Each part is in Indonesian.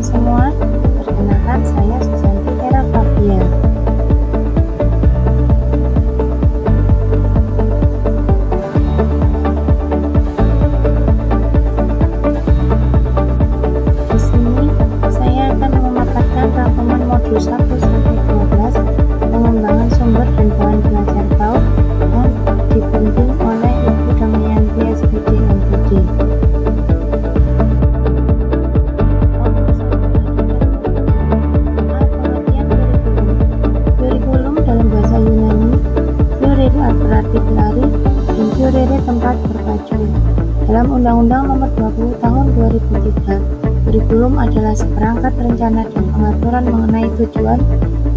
semua, perkenalkan saya Susanti Era Flavia. Di sini saya akan memaparkan rangkuman modul 1-12 pengembangan sumber dan bahan belajar PAUD yang dibimbing oleh Ibu Damayanti SPD MPD. Kurikulum dalam bahasa Yunani, theoreto artikelari, dan theoreto tempat berpacu. Dalam Undang-Undang Nomor 20 Tahun 2003, kurikulum adalah seperangkat rencana dan pengaturan mengenai tujuan,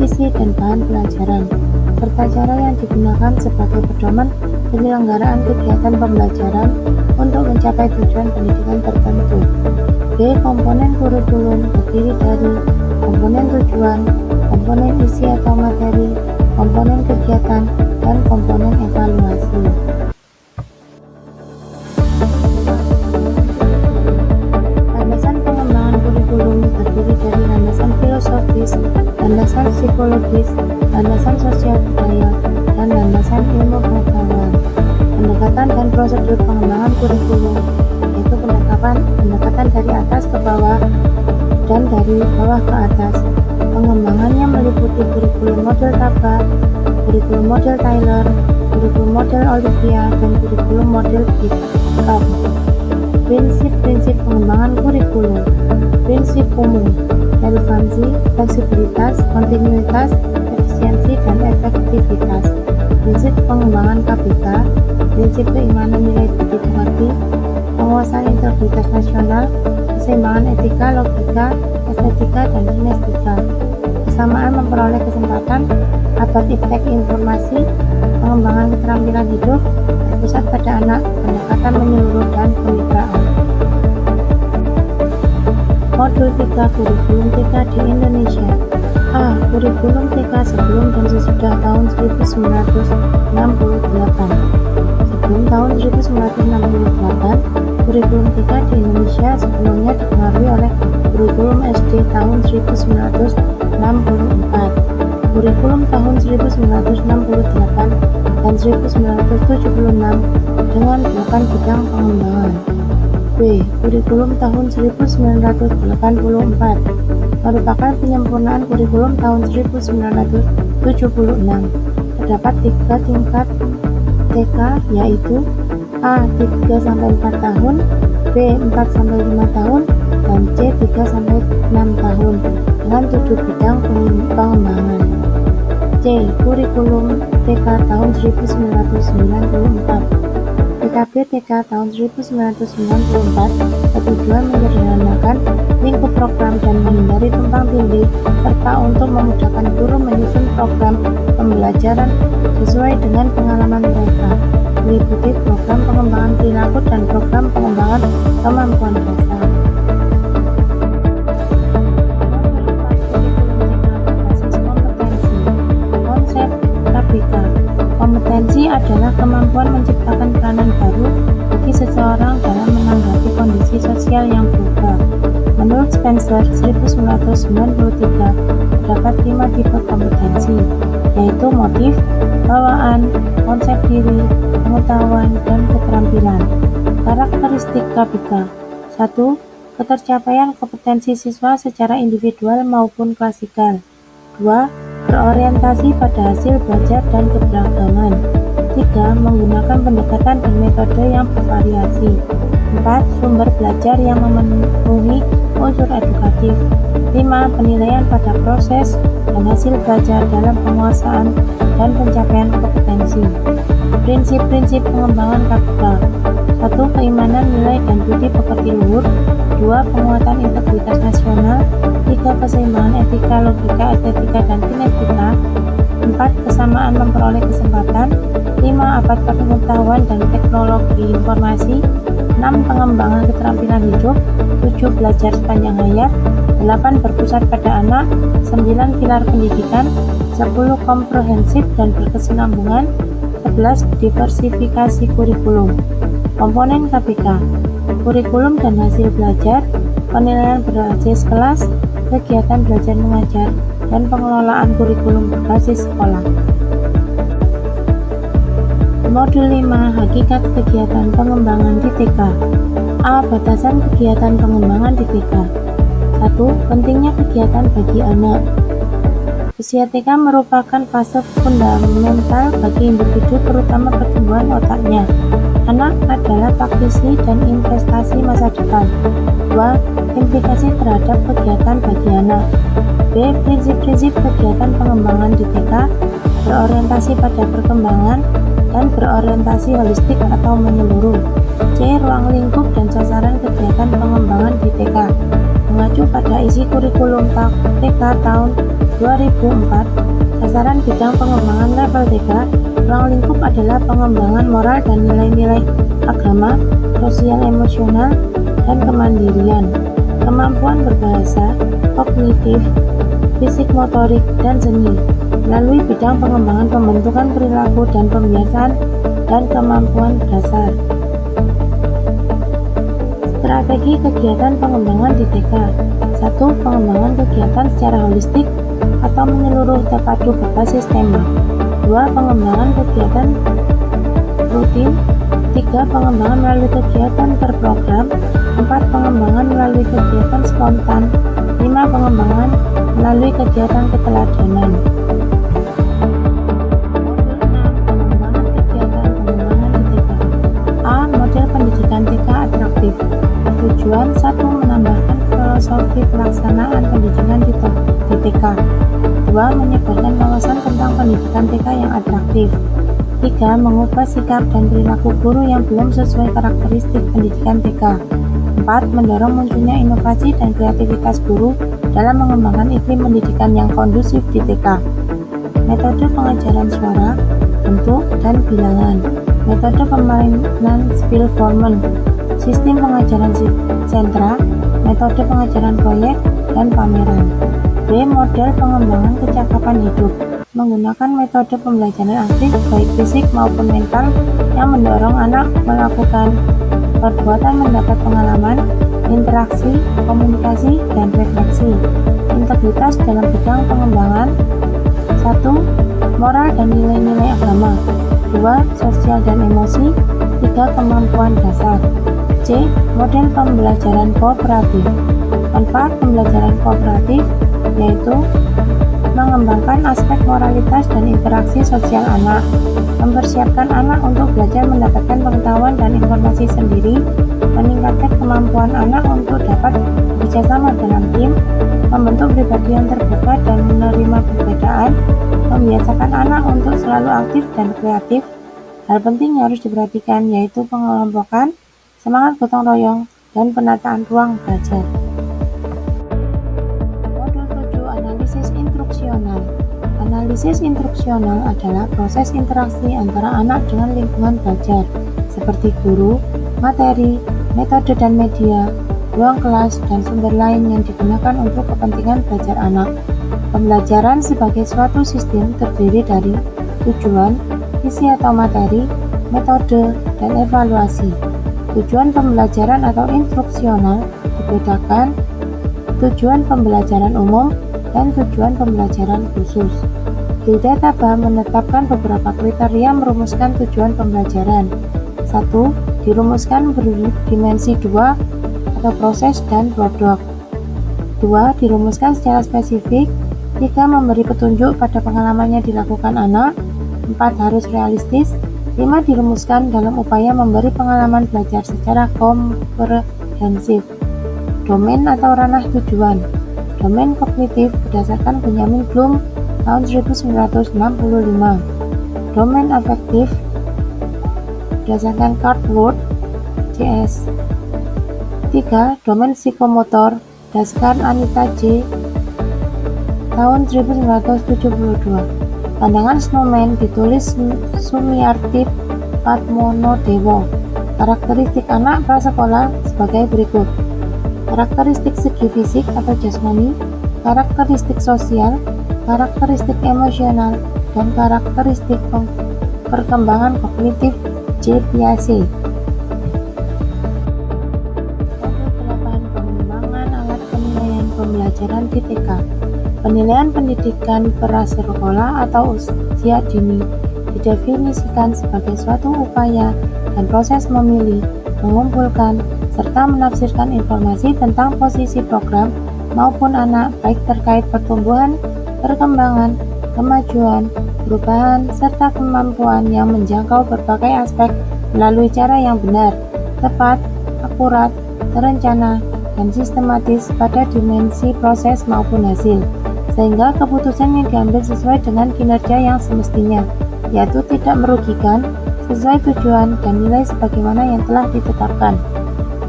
isi, dan bahan pelajaran, serta cara yang digunakan sebagai pedoman penyelenggaraan kegiatan pembelajaran untuk mencapai tujuan pendidikan tertentu. B. Komponen kurikulum terdiri dari komponen tujuan, komponen isi atau materi, komponen kegiatan, dan komponen evaluasi. Landasan pengembangan kurikulum terdiri dari landasan filosofis, landasan psikologis, landasan sosial budaya, dan landasan ilmu pengetahuan. Pendekatan dan prosedur pengembangan kurikulum yaitu pendekatan dari atas ke bawah dan dari bawah ke atas. Pengembangannya meliputi kurikulum model Taba, kurikulum model Taylor, kurikulum model Olivia, dan kurikulum model Bickham. Prinsip-prinsip pengembangan kurikulum. Prinsip umum: relevansi, fleksibilitas, kontinuitas, efisiensi, dan efektivitas. Prinsip pengembangan KBK. Prinsip keimanan nilai budi pekerti, penguasaan integritas nasional, keseimbangan etika, logika, estetika, dan kinestika. Kesamaan memperoleh kesempatan, abad iptek informasi, pengembangan keterampilan hidup, berpusat pada anak, pendekatan menyeluruh, dan kemitraan. Modul 3 Kurikulum TK di Indonesia. A. Kurikulum TK sebelum dan sesudah tahun 1968. Sebelum tahun 1968, kurikulum TK di Indonesia sebelumnya dipengaruhi oleh kurikulum SD tahun 1964, kurikulum tahun 1968 dan 1976 dengan 8 bidang pengembangan. B. Kurikulum tahun 1984 merupakan penyempurnaan kurikulum tahun 1976. Terdapat 3 tingkat TK yaitu A. 3-4 tahun, B. 4-5 tahun, dan C. 3-6 tahun dengan 7 bidang pengembangan. C. Kurikulum TK tahun 1994. PKB TK tahun 1994 bertujuan menyederhanakan lingkup program dan menghindari tumpang tindih serta untuk memudahkan guru menyusun program pembelajaran sesuai dengan pengalaman mereka, meliputi program pengembangan perilaku dan program pengembangan kemampuan dasar. Konsep KBK. Kompetensi adalah kemampuan menciptakan peranan baru bagi seseorang dalam menanggapi kondisi sosial yang berubah. Menurut Spencer 1993, terdapat 5 tipe kompetensi, yaitu motif, bawaan, konsep diri, pengetahuan, dan keterampilan. Karakteristik KBK. 1. Ketercapaian kompetensi siswa secara individual maupun klasikal. 2. Berorientasi pada hasil belajar dan keberagaman. 3. Menggunakan pendekatan dan metode yang bervariasi. 4. Sumber belajar yang memenuhi unsur edukatif. 5. Penilaian pada proses dan hasil belajar dalam penguasaan dan pencapaian kompetensi. Prinsip-prinsip pengembangan KBK. 1. Keimanan nilai dan budi pekerti luhur. 2. Penguatan integritas nasional. 3. Keseimbangan etika, logika, estetika, dan kinestika. 4. Kesamaan memperoleh kesempatan. 5. Abad pengetahuan dan teknologi informasi. 6. Pengembangan keterampilan hidup. 7. Belajar sepanjang hayat. 8. Berpusat pada anak. 9. Pilar pendidikan. 10. Komprehensif dan berkesinambungan. 11. Diversifikasi kurikulum. Komponen KBK. Kurikulum dan hasil belajar, penilaian berbasis kelas, kegiatan belajar mengajar, dan pengelolaan kurikulum berbasis sekolah. Modul 5. Hakikat kegiatan pengembangan di TK. A. Batasan kegiatan pengembangan di TK. 1. Pentingnya kegiatan bagi anak. Usia TK merupakan fase fundamental bagi individu, terutama pertumbuhan otaknya. Anak adalah praktisi dan investasi masa depan. 2. Implikasi terhadap kegiatan bagi anak. B. Prinsip-prinsip kegiatan pengembangan di TK berorientasi pada perkembangan dan berorientasi holistik atau menyeluruh. C. Ruang lingkup dan sasaran kegiatan pengembangan di TK. Mengacu pada isi kurikulum TK tahun 2004, sasaran bidang pengembangan level TK, ruang lingkup adalah pengembangan moral dan nilai-nilai agama, sosial emosional, dan kemandirian, kemampuan berbahasa, kognitif, fisik motorik, dan seni, melalui bidang pengembangan pembentukan perilaku dan pembiasaan dan kemampuan dasar. Strategi kegiatan pengembangan di TK. 1. Pengembangan kegiatan secara holistik atau menyeluruh terpadu berbasis tema. 2. Pengembangan kegiatan rutin. 3. Pengembangan melalui kegiatan terprogram. 4. Pengembangan melalui kegiatan spontan. 5. Pengembangan melalui kegiatan keteladanan. Pengembangan kegiatan pengembangan di TK. A. Model pendidikan TK atraktif. Tujuan 1. Menambahkan filosofi pelaksanaan pendidikan di TK. 2. Menyebarkan wawasan tentang pendidikan TK yang atraktif. 3. Mengubah sikap dan perilaku guru yang belum sesuai karakteristik pendidikan TK. 4. Mendorong munculnya inovasi dan kreativitas guru dalam mengembangkan iklim pendidikan yang kondusif di TK. Metode pengajaran suara, bentuk, dan bilangan. Metode permainan Spielformen. Sistem pengajaran sentra, metode pengajaran proyek, dan pameran. B. Model pengembangan kecakapan hidup, menggunakan metode pembelajaran aktif baik fisik maupun mental yang mendorong anak melakukan perbuatan, mendapat pengalaman, interaksi, komunikasi, dan refleksi. Integritas dalam bidang pengembangan. 1. Moral dan nilai-nilai agama. 2. Sosial dan emosi. 3. Kemampuan dasar. C. Model pembelajaran kooperatif. Manfaat pembelajaran kooperatif yaitu mengembangkan aspek moralitas dan interaksi sosial anak, mempersiapkan anak untuk belajar mendapatkan pengetahuan dan informasi sendiri, meningkatkan kemampuan anak untuk dapat bekerjasama dalam tim, membentuk pribadi yang terbuka dan menerima perbedaan, membiasakan anak untuk selalu aktif dan kreatif. Hal penting yang harus diperhatikan yaitu pengelompokan, semangat gotong royong, dan penataan ruang belajar. Modul 7. Analisis instruksional. Analisis instruksional adalah proses interaksi antara anak dengan lingkungan belajar, seperti guru, materi, metode dan media, ruang kelas, dan sumber lain yang digunakan untuk kepentingan belajar anak. Pembelajaran sebagai suatu sistem terdiri dari tujuan, isi atau materi, metode, dan evaluasi. Tujuan pembelajaran atau instruksional dibedakan tujuan pembelajaran umum dan tujuan pembelajaran khusus. Hilda Taba menetapkan beberapa kriteria merumuskan tujuan pembelajaran. 1. Dirumuskan berdimensi 2 atau proses dan produk. 2. Dirumuskan secara spesifik. 3. Memberi petunjuk pada pengalaman yang dilakukan anak. 4. Harus realistis. 5. Dirumuskan dalam upaya memberi pengalaman belajar secara komprehensif. Domain atau ranah tujuan. Domain kognitif berdasarkan Benjamin Bloom tahun 1965. Domain afektif berdasarkan Cartwright, CS. 3. Domain psikomotor berdasarkan Anita J. tahun 1972. Pandangan Snowman ditulis Sumiarti Padmonodewo. Karakteristik anak prasekolah sebagai berikut. Karakteristik segi fisik atau jasmani, karakteristik sosial, karakteristik emosional, dan karakteristik perkembangan kognitif J. Piaget. Modul 8. Pengembangan pembelajaran di TK. Penilaian pendidikan prasekolah atau usia dini didefinisikan sebagai suatu upaya dan proses memilih, mengumpulkan, serta menafsirkan informasi tentang posisi program maupun anak baik terkait pertumbuhan, perkembangan, kemajuan, perubahan, serta kemampuan yang menjangkau berbagai aspek melalui cara yang benar, tepat, akurat, terencana, dan sistematis pada dimensi proses maupun hasil, sehingga keputusan yang diambil sesuai dengan kinerja yang semestinya, yaitu tidak merugikan, sesuai tujuan dan nilai sebagaimana yang telah ditetapkan.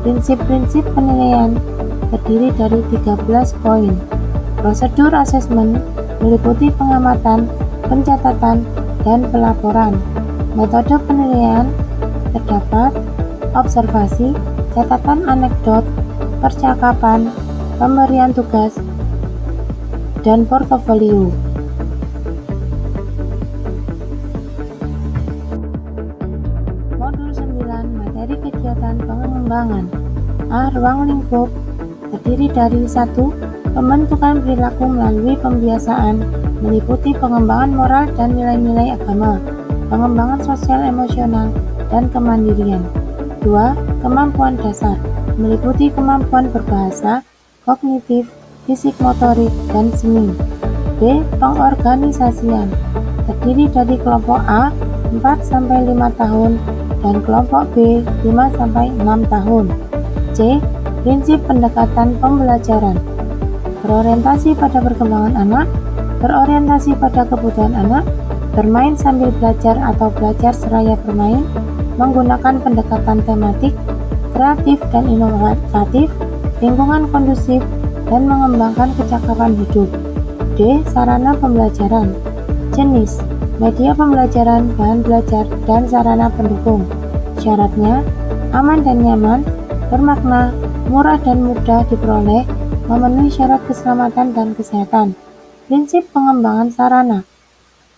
Prinsip-prinsip penilaian terdiri dari 13 poin. Prosedur asesmen meliputi pengamatan, pencatatan, dan pelaporan. Metode penilaian terdapat observasi, catatan anekdot, percakapan, pemberian tugas, dan portofolio. Modul 9 materi kegiatan pengembangan. A. Ruang lingkup terdiri dari 1. Pembentukan perilaku melalui pembiasaan meliputi pengembangan moral dan nilai-nilai agama, pengembangan sosial emosional, dan kemandirian. 2. Kemampuan dasar meliputi kemampuan berbahasa, kognitif, fisik motorik, dan seni. B. Pengorganisasian terdiri dari kelompok A 4-5 tahun dan kelompok B 5-6 tahun. C. Prinsip pendekatan pembelajaran berorientasi pada perkembangan anak, berorientasi pada kebutuhan anak, bermain sambil belajar atau belajar seraya bermain, menggunakan pendekatan tematik, kreatif dan inovatif, lingkungan kondusif, dan mengembangkan kecakapan hidup. D. Sarana pembelajaran. Jenis, media pembelajaran, bahan belajar, dan sarana pendukung. Syaratnya, aman dan nyaman, bermakna, murah dan mudah diperoleh, memenuhi syarat keselamatan dan kesehatan. Prinsip pengembangan sarana,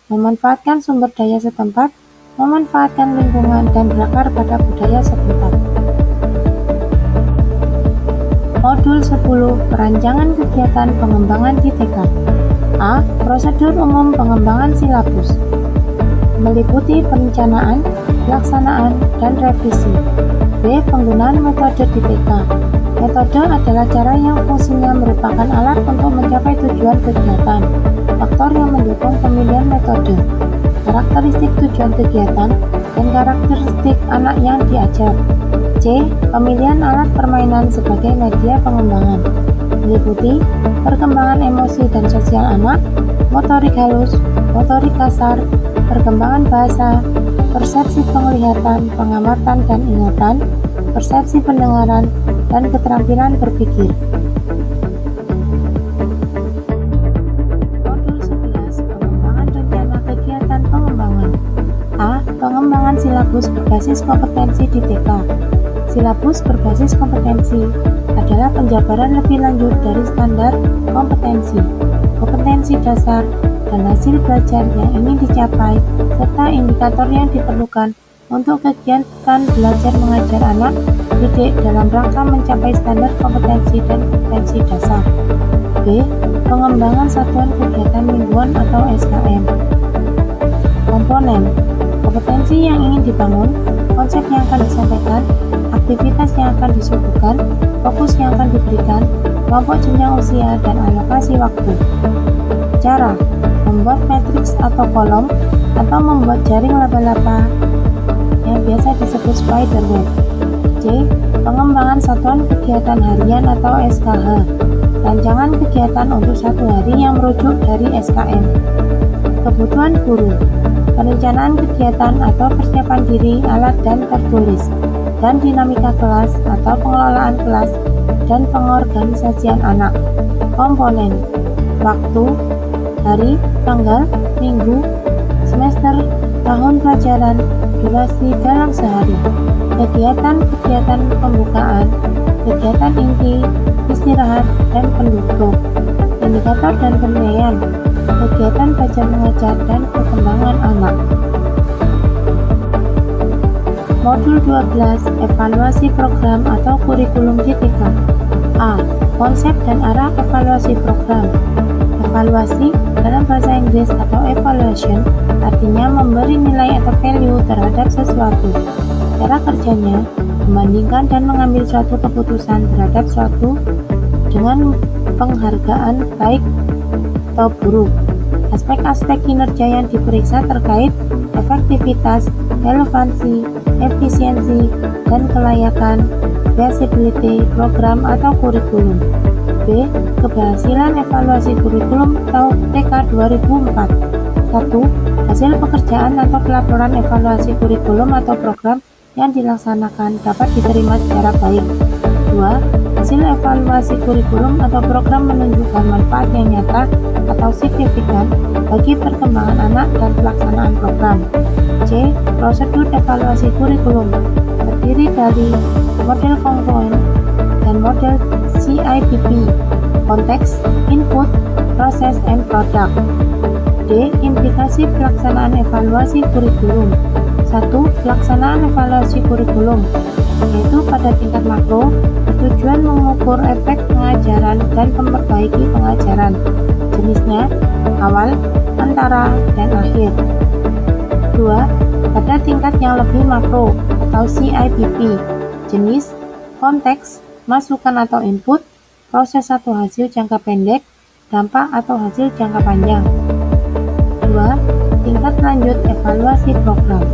memanfaatkan sumber daya setempat, memanfaatkan lingkungan, dan berakar pada budaya setempat. Modul 10 perancangan kegiatan pengembangan di TK. A. Prosedur umum pengembangan silabus meliputi perencanaan, pelaksanaan, dan revisi. B. Penggunaan metode di TK. Metode adalah cara yang fungsinya merupakan alat untuk mencapai tujuan kegiatan. Faktor yang mendukung pemilihan metode, karakteristik tujuan kegiatan, dan karakteristik anak yang diajar. C. Pemilihan alat permainan sebagai media pengembangan meliputi perkembangan emosi dan sosial anak, motorik halus, motorik kasar, perkembangan bahasa, persepsi penglihatan, pengamatan dan ingatan, persepsi pendengaran, dan keterampilan berpikir. Modul 11 pengembangan rencana kegiatan pengembangan. A. Pengembangan silabus berbasis kompetensi di TK. Silabus berbasis kompetensi adalah penjabaran lebih lanjut dari standar kompetensi dasar, dan hasil belajar yang ingin dicapai, serta indikator yang diperlukan untuk kegiatan belajar mengajar anak didik dalam rangka mencapai standar kompetensi dan kompetensi dasar. B. Pengembangan satuan kegiatan mingguan atau SKM. Komponen kompetensi yang ingin dibangun, konsep yang akan disampaikan, aktivitas yang akan disuguhkan, fokus yang akan diberikan, kelompok jenjang usia, dan alokasi waktu. Cara membuat matriks atau kolom atau membuat jaring laba-laba yang biasa disebut spiderweb. C. Pengembangan satuan kegiatan harian atau SKH. Rancangan kegiatan untuk satu hari yang merujuk dari SKM. Kebutuhan guru. Perencanaan kegiatan atau persiapan diri, alat dan tertulis, dan dinamika kelas atau pengelolaan kelas dan pengorganisasian anak. Komponen waktu, hari, tanggal, minggu, semester, tahun pelajaran, durasi dalam sehari. Kegiatan pembukaan, kegiatan inti, istirahat, dan penutup. Indikator dan penilaian, kegiatan belajar mengajar dan perkembangan anak. Modul 12 evaluasi program atau kurikulum di TK. A. Konsep dan arah evaluasi program. Evaluasi dalam bahasa Inggris atau evaluation artinya memberi nilai atau value terhadap sesuatu. Cara kerjanya membandingkan dan mengambil suatu keputusan terhadap suatu dengan penghargaan baik atau buruk. Aspek-aspek kinerja yang diperiksa terkait efektivitas, relevansi, efisiensi, dan kelayakan feasibility program atau kurikulum. B. Keberhasilan evaluasi kurikulum atau TK 2004. 1. Hasil pekerjaan atau pelaporan evaluasi kurikulum atau program yang dilaksanakan dapat diterima secara baik. 2. Hasil evaluasi kurikulum atau program menunjukkan manfaat yang nyata atau signifikan bagi perkembangan anak dan pelaksanaan program. C. Prosedur evaluasi kurikulum terdiri dari model kongruen dan model CIPP, konteks, input, proses, and product. D. Implikasi pelaksanaan evaluasi kurikulum. 1. Pelaksanaan evaluasi kurikulum, yaitu pada tingkat makro, bertujuan mengukur efek pengajaran dan memperbaiki pengajaran. Jenisnya, awal, antara, dan akhir. 2. Pada tingkat yang lebih makro atau CIPP, jenis, konteks, masukan atau input, proses atau hasil jangka pendek, dampak atau hasil jangka panjang. 2. Tingkat lanjut evaluasi program.